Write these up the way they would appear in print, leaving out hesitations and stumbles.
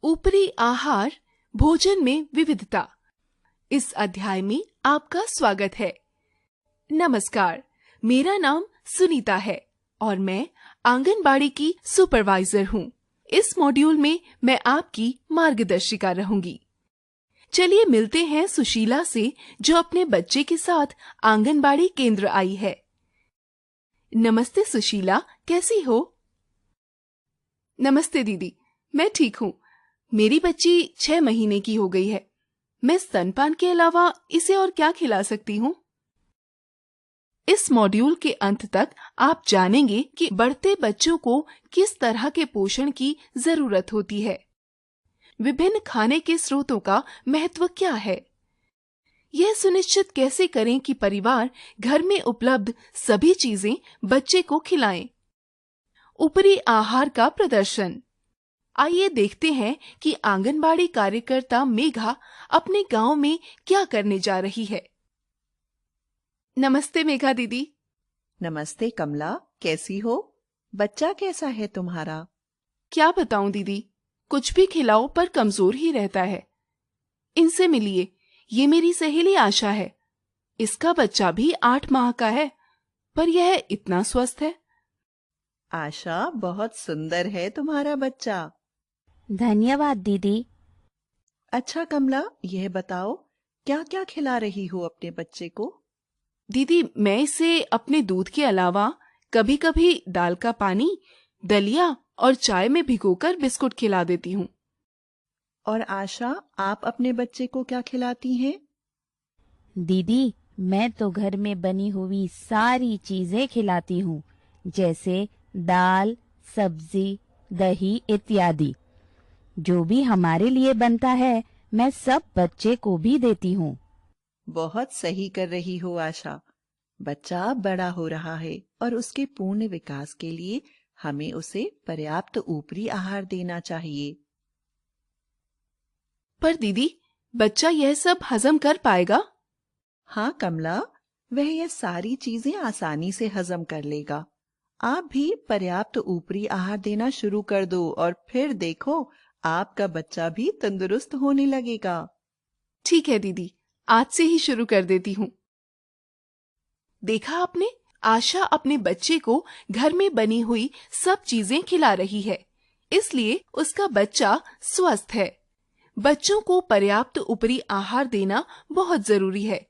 ऊपरी आहार, भोजन में विविधता। इस अध्याय में आपका स्वागत है। नमस्कार, मेरा नाम सुनीता है और मैं आंगनबाड़ी की सुपरवाइजर हूँ। इस मॉड्यूल में मैं आपकी मार्गदर्शिका रहूंगी। चलिए मिलते हैं सुशीला से, जो अपने बच्चे के साथ आंगनबाड़ी केंद्र आई है। नमस्ते सुशीला, कैसी हो? नमस्ते दीदी, मैं ठीक हूँ। मेरी बच्ची 6 महीने की हो गई है। मैं स्तनपान के अलावा इसे और क्या खिला सकती हूँ? इस मॉड्यूल के अंत तक आप जानेंगे कि बढ़ते बच्चों को किस तरह के पोषण की जरूरत होती है, विभिन्न खाने के स्रोतों का महत्व क्या है, यह सुनिश्चित कैसे करें कि परिवार घर में उपलब्ध सभी चीजें बच्चे को खिलाएं। ऊपरी आहार का प्रदर्शन। आइए देखते हैं कि आंगनबाड़ी कार्यकर्ता मेघा अपने गांव में क्या करने जा रही है। नमस्ते मेघा दीदी। नमस्ते कमला, कैसी हो? बच्चा कैसा है तुम्हारा? क्या बताऊं दीदी, कुछ भी खिलाओ पर कमजोर ही रहता है। इनसे मिलिए, ये मेरी सहेली आशा है। इसका बच्चा भी 8 माह का है, पर यह इतना स्वस्थ है। आशा, बहुत सुंदर है तुम्हारा बच्चा। धन्यवाद दीदी। अच्छा कमला, यह बताओ क्या क्या खिला रही हो अपने बच्चे को? दीदी, मैं इसे अपने दूध के अलावा कभी कभी दाल का पानी, दलिया और चाय में भिगोकर बिस्कुट खिला देती हूँ। और आशा, आप अपने बच्चे को क्या खिलाती हैं? दीदी, मैं तो घर में बनी हुई सारी चीजें खिलाती हूँ, जैसे दाल, सब्जी, दही इत्यादि। जो भी हमारे लिए बनता है, मैं सब बच्चे को भी देती हूँ। बहुत सही कर रही हो आशा। बच्चा बड़ा हो रहा है और उसके पूर्ण विकास के लिए हमें उसे पर्याप्त ऊपरी आहार देना चाहिए। पर दीदी, बच्चा यह सब हजम कर पाएगा? हाँ कमला, वह ये सारी चीजें आसानी से हजम कर लेगा। आप भी पर्याप्त ऊपरी आहार देना शुरू कर दो और फिर देखो, आपका बच्चा भी तंदुरुस्त होने लगेगा। ठीक है दीदी, आज से ही शुरू कर देती हूँ। देखा आपने, आशा अपने बच्चे को घर में बनी हुई सब चीजें खिला रही है, इसलिए उसका बच्चा स्वस्थ है। बच्चों को पर्याप्त ऊपरी आहार देना बहुत जरूरी है,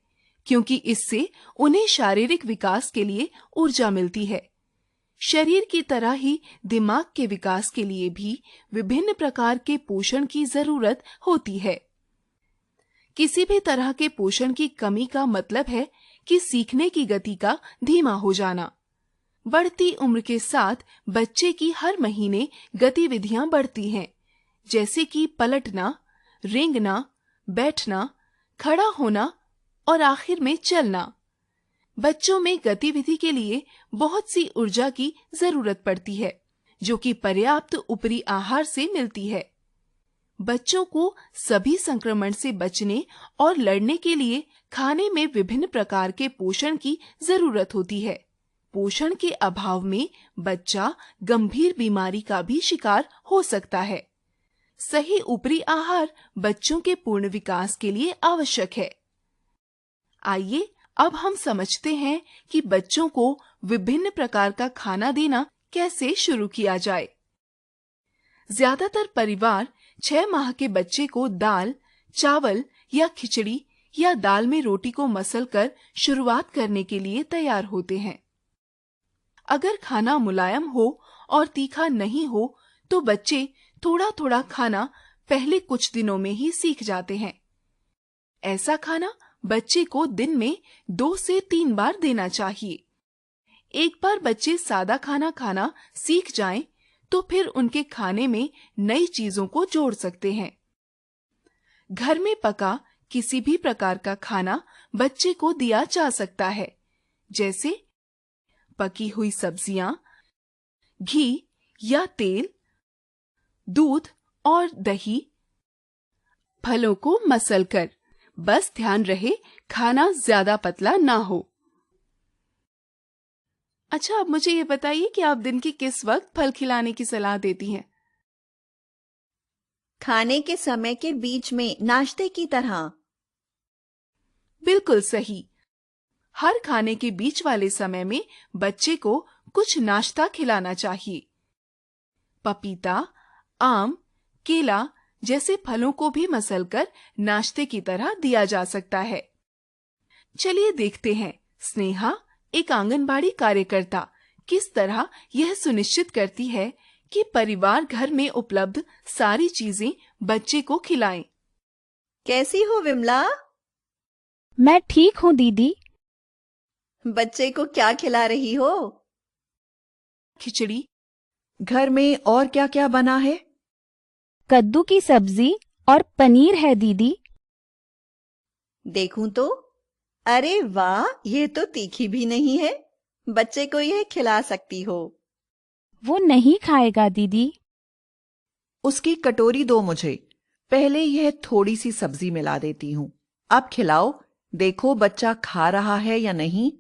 क्योंकि इससे उन्हें शारीरिक विकास के लिए ऊर्जा मिलती है। शरीर की तरह ही दिमाग के विकास के लिए भी विभिन्न प्रकार के पोषण की जरूरत होती है। किसी भी तरह के पोषण की कमी का मतलब है कि सीखने की गति का धीमा हो जाना। बढ़ती उम्र के साथ बच्चे की हर महीने गतिविधियां बढ़ती हैं, जैसे कि पलटना, रेंगना, बैठना, खड़ा होना और आखिर में चलना। बच्चों में गतिविधि के लिए बहुत सी ऊर्जा की जरूरत पड़ती है, जो कि पर्याप्त ऊपरी आहार से मिलती है। बच्चों को सभी संक्रमण से बचने और लड़ने के लिए खाने में विभिन्न प्रकार के पोषण की जरूरत होती है। पोषण के अभाव में बच्चा गंभीर बीमारी का भी शिकार हो सकता है। सही ऊपरी आहार बच्चों के पूर्ण विकास के लिए आवश्यक है। आइए अब हम समझते हैं कि बच्चों को विभिन्न प्रकार का खाना देना कैसे शुरू किया जाए। ज्यादातर परिवार 6 माह के बच्चे को दाल, चावल या खिचड़ी या दाल में रोटी को मसलकर शुरुआत करने के लिए तैयार होते हैं। अगर खाना मुलायम हो और तीखा नहीं हो, तो बच्चे थोड़ा थोड़ा खाना पहले कुछ दिनों में ही सीख जाते हैं। ऐसा खाना बच्चे को दिन में 2 से 3 बार देना चाहिए। एक बार बच्चे सादा खाना खाना सीख जाएं, तो फिर उनके खाने में नई चीजों को जोड़ सकते हैं। घर में पका किसी भी प्रकार का खाना बच्चे को दिया जा सकता है, जैसे पकी हुई सब्जियां, घी या तेल, दूध और दही, फलों को मसलकर। बस ध्यान रहे खाना ज्यादा पतला ना हो। अच्छा, अब मुझे ये बताइए कि आप दिन के किस वक्त फल खिलाने की सलाह देती हैं? खाने के समय के बीच में नाश्ते की तरह। बिल्कुल सही। हर खाने के बीच वाले समय में बच्चे को कुछ नाश्ता खिलाना चाहिए। पपीता, आम, केला जैसे फलों को भी मसलकर नाश्ते की तरह दिया जा सकता है। चलिए देखते हैं स्नेहा, एक आंगनबाड़ी कार्यकर्ता, किस तरह यह सुनिश्चित करती है कि परिवार घर में उपलब्ध सारी चीजें बच्चे को खिलाएं। कैसी हो विमला? मैं ठीक हूँ दीदी। बच्चे को क्या खिला रही हो? खिचड़ी। घर में और क्या क्या बना है? कद्दू की सब्जी और पनीर है दीदी। देखूं तो। अरे वाह, ये तो तीखी भी नहीं है। बच्चे को यह खिला सकती हो। वो नहीं खाएगा दीदी। उसकी कटोरी दो मुझे। पहले यह थोड़ी सी सब्जी मिला देती हूँ। अब खिलाओ, देखो बच्चा खा रहा है या नहीं।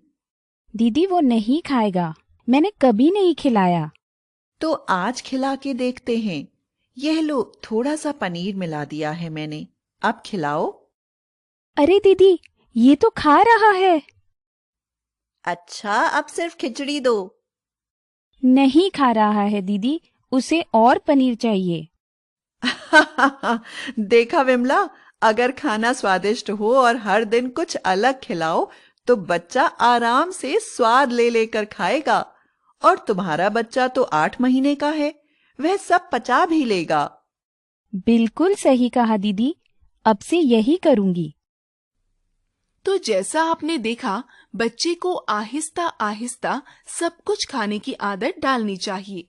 दीदी वो नहीं खाएगा, मैंने कभी नहीं खिलाया। तो आज खिला के देखते हैं। यह लो, थोड़ा सा पनीर मिला दिया है मैंने। अब खिलाओ। अरे दीदी, ये तो खा रहा है। अच्छा, अब सिर्फ खिचड़ी दो। नहीं खा रहा है दीदी, उसे और पनीर चाहिए। देखा विमला, अगर खाना स्वादिष्ट हो और हर दिन कुछ अलग खिलाओ तो बच्चा आराम से स्वाद ले लेकर खाएगा। और तुम्हारा बच्चा तो 8 महीने का है, वह सब पचा भी लेगा। बिल्कुल सही कहा दीदी, अब से यही करूंगी। तो जैसा आपने देखा, बच्चे को आहिस्ता आहिस्ता सब कुछ खाने की आदत डालनी चाहिए।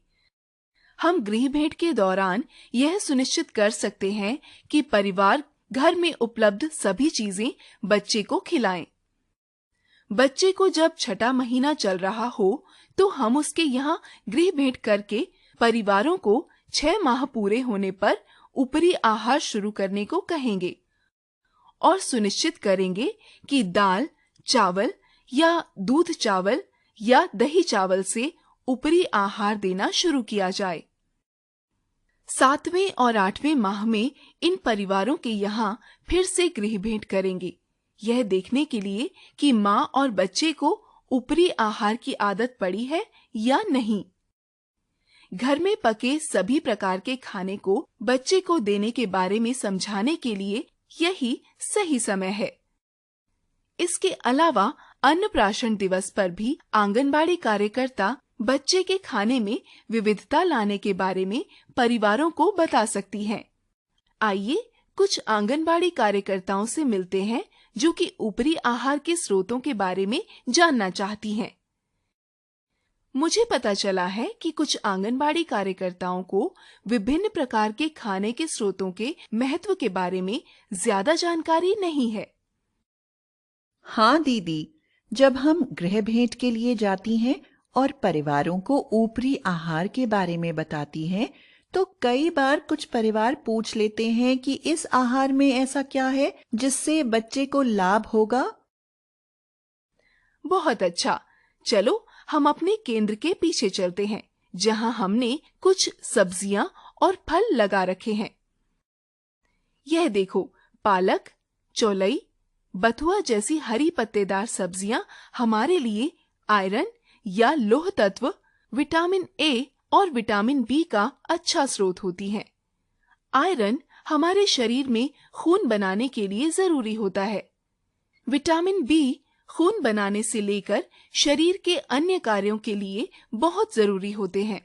हम गृह भेंट के दौरान यह सुनिश्चित कर सकते हैं कि परिवार घर में उपलब्ध सभी चीजें बच्चे को खिलाएं। बच्चे को जब 6वां महीना चल रहा हो तो हम उसके यहाँ गृह भेंट करके परिवारों को 6 माह पूरे होने पर ऊपरी आहार शुरू करने को कहेंगे और सुनिश्चित करेंगे कि दाल, चावल या दूध चावल या दही चावल से ऊपरी आहार देना शुरू किया जाए। 7वें और 8वें माह में इन परिवारों के यहाँ फिर से गृह भेंट करेंगे, यह देखने के लिए कि माँ और बच्चे को ऊपरी आहार की आदत पड़ी है या नहीं। घर में पके सभी प्रकार के खाने को बच्चे को देने के बारे में समझाने के लिए यही सही समय है। इसके अलावा अन्नप्राशन दिवस पर भी आंगनबाड़ी कार्यकर्ता बच्चे के खाने में विविधता लाने के बारे में परिवारों को बता सकती हैं। आइए कुछ आंगनबाड़ी कार्यकर्ताओं से मिलते हैं जो कि ऊपरी आहार के स्रोतों के बारे में जानना चाहती हैं। मुझे पता चला है कि कुछ आंगनबाड़ी कार्यकर्ताओं को विभिन्न प्रकार के खाने के स्रोतों के महत्व के बारे में ज्यादा जानकारी नहीं है। हाँ दीदी, जब हम गृह भेंट के लिए जाती हैं और परिवारों को ऊपरी आहार के बारे में बताती हैं, तो कई बार कुछ परिवार पूछ लेते हैं कि इस आहार में ऐसा क्या है जिससे बच्चे को लाभ होगा। बहुत अच्छा, चलो हम अपने केंद्र के पीछे चलते हैं, जहां हमने कुछ सब्जियां और फल लगा रखे हैं। यह देखो, पालक, चौलई, बथुआ जैसी हरी पत्तेदार सब्जियां हमारे लिए आयरन या लौह तत्व, विटामिन ए और विटामिन बी का अच्छा स्रोत होती हैं। आयरन हमारे शरीर में खून बनाने के लिए जरूरी होता है। विटामिन बी खून बनाने से लेकर शरीर के अन्य कार्यों के लिए बहुत जरूरी होते हैं।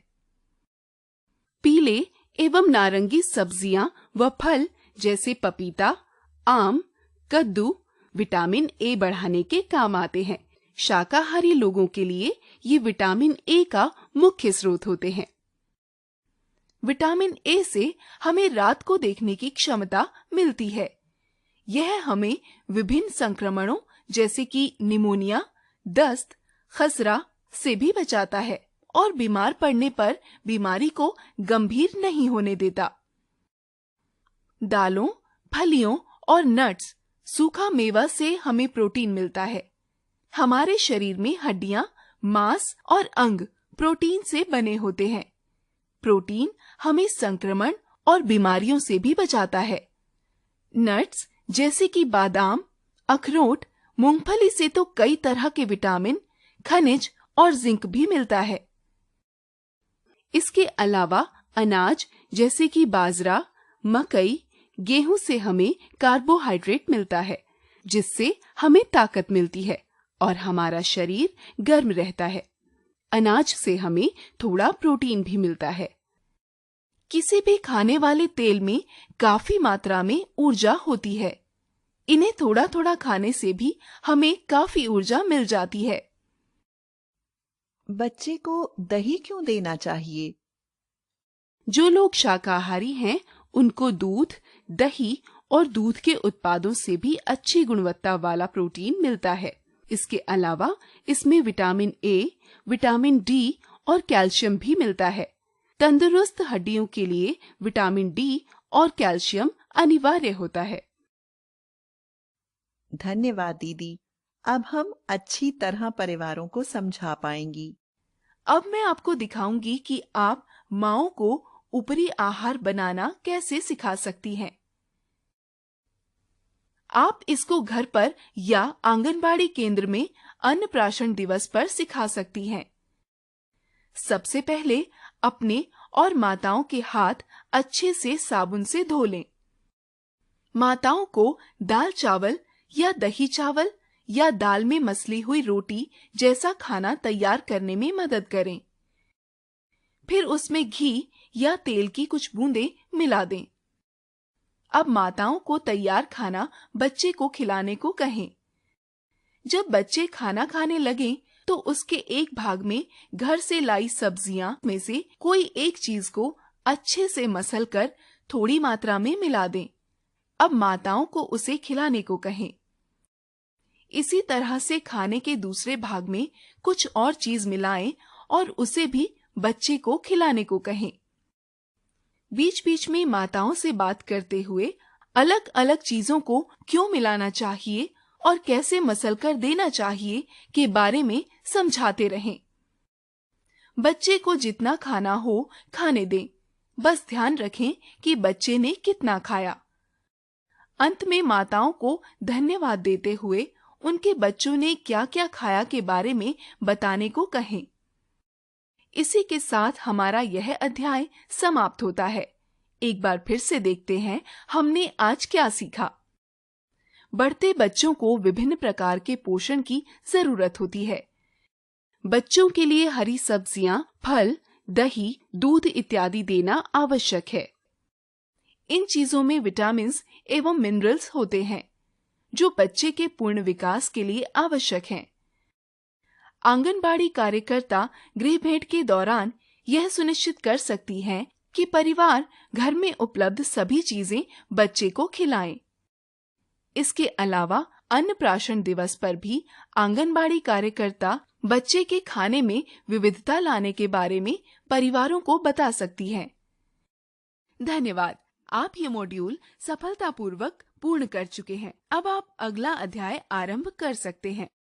पीले एवं नारंगी सब्जियां व फल जैसे पपीता, आम, कद्दू विटामिन ए बढ़ाने के काम आते हैं। शाकाहारी लोगों के लिए ये विटामिन ए का मुख्य स्रोत होते हैं। विटामिन ए से हमें रात को देखने की क्षमता मिलती है। यह हमें विभिन्न संक्रमणों जैसे कि निमोनिया, दस्त, खसरा से भी बचाता है और बीमार पड़ने पर बीमारी को गंभीर नहीं होने देता। दालों, फलियों और नट्स, सूखा मेवा से हमें प्रोटीन मिलता है। हमारे शरीर में हड्डियां, मांस और अंग प्रोटीन से बने होते हैं। प्रोटीन हमें संक्रमण और बीमारियों से भी बचाता है। नट्स जैसे कि बादाम, अखरोट, मूंगफली से तो कई तरह के विटामिन, खनिज और जिंक भी मिलता है। इसके अलावा अनाज जैसे कि बाजरा, मकई, गेहूं से हमें कार्बोहाइड्रेट मिलता है, जिससे हमें ताकत मिलती है और हमारा शरीर गर्म रहता है। अनाज से हमें थोड़ा प्रोटीन भी मिलता है। किसी भी खाने वाले तेल में काफी मात्रा में ऊर्जा होती है। इन्हें थोड़ा थोड़ा खाने से भी हमें काफी ऊर्जा मिल जाती है। बच्चे को दही क्यों देना चाहिए? जो लोग शाकाहारी हैं, उनको दूध, दही और दूध के उत्पादों से भी अच्छी गुणवत्ता वाला प्रोटीन मिलता है। इसके अलावा इसमें विटामिन ए, विटामिन डी और कैल्शियम भी मिलता है। तंदुरुस्त हड्डियों के लिए विटामिन डी और कैल्शियम अनिवार्य होता है। धन्यवाद दीदी। अब हम अच्छी तरह परिवारों को समझा पाएंगी। अब मैं आपको दिखाऊंगी कि आप माँओं को ऊपरी आहार बनाना कैसे सिखा सकती हैं। आप इसको घर पर या आंगनबाड़ी केंद्र में अन्नप्राशन दिवस पर सिखा सकती हैं। सबसे पहले अपने और माताओं के हाथ अच्छे से साबुन से धो लें। माताओं को दाल चावल या दही चावल या दाल में मसली हुई रोटी जैसा खाना तैयार करने में मदद करें। फिर उसमें घी या तेल की कुछ बूंदें मिला दें। अब माताओं को तैयार खाना बच्चे को खिलाने को कहें। जब बच्चे खाना खाने लगें, तो उसके एक भाग में घर से लाई सब्जियां में से कोई एक चीज को अच्छे से मसल कर थोड़ी मात्रा में मिला दें। अब माताओं को उसे खिलाने को कहें। इसी तरह से खाने के दूसरे भाग में कुछ और चीज मिलाएं और उसे भी बच्चे को खिलाने को कहें। बीच बीच में माताओं से बात करते हुए अलग अलग चीजों को क्यों मिलाना चाहिए और कैसे मसल कर देना चाहिए के बारे में समझाते रहें। बच्चे को जितना खाना हो खाने दें, बस ध्यान रखें कि बच्चे ने कितना खाया। अंत में माताओं को धन्यवाद देते हुए उनके बच्चों ने क्या क्या खाया के बारे में बताने को कहें। इसी के साथ हमारा यह अध्याय समाप्त होता है। एक बार फिर से देखते हैं हमने आज क्या सीखा। बढ़ते बच्चों को विभिन्न प्रकार के पोषण की जरूरत होती है। बच्चों के लिए हरी सब्जियां, फल, दही, दूध इत्यादि देना आवश्यक है। इन चीजों में विटामिन्स एवं मिनरल्स होते हैं, जो बच्चे के पूर्ण विकास के लिए आवश्यक हैं। आंगनबाड़ी कार्यकर्ता गृह भेंट के दौरान यह सुनिश्चित कर सकती हैं कि परिवार घर में उपलब्ध सभी चीजें बच्चे को खिलाएं। इसके अलावा अन्नप्राशन दिवस पर भी आंगनबाड़ी कार्यकर्ता बच्चे के खाने में विविधता लाने के बारे में परिवारों को बता सकती हैं। धन्यवाद। आप ये मॉड्यूल सफलतापूर्वक पूर्ण कर चुके हैं। अब आप अगला अध्याय आरंभ कर सकते हैं।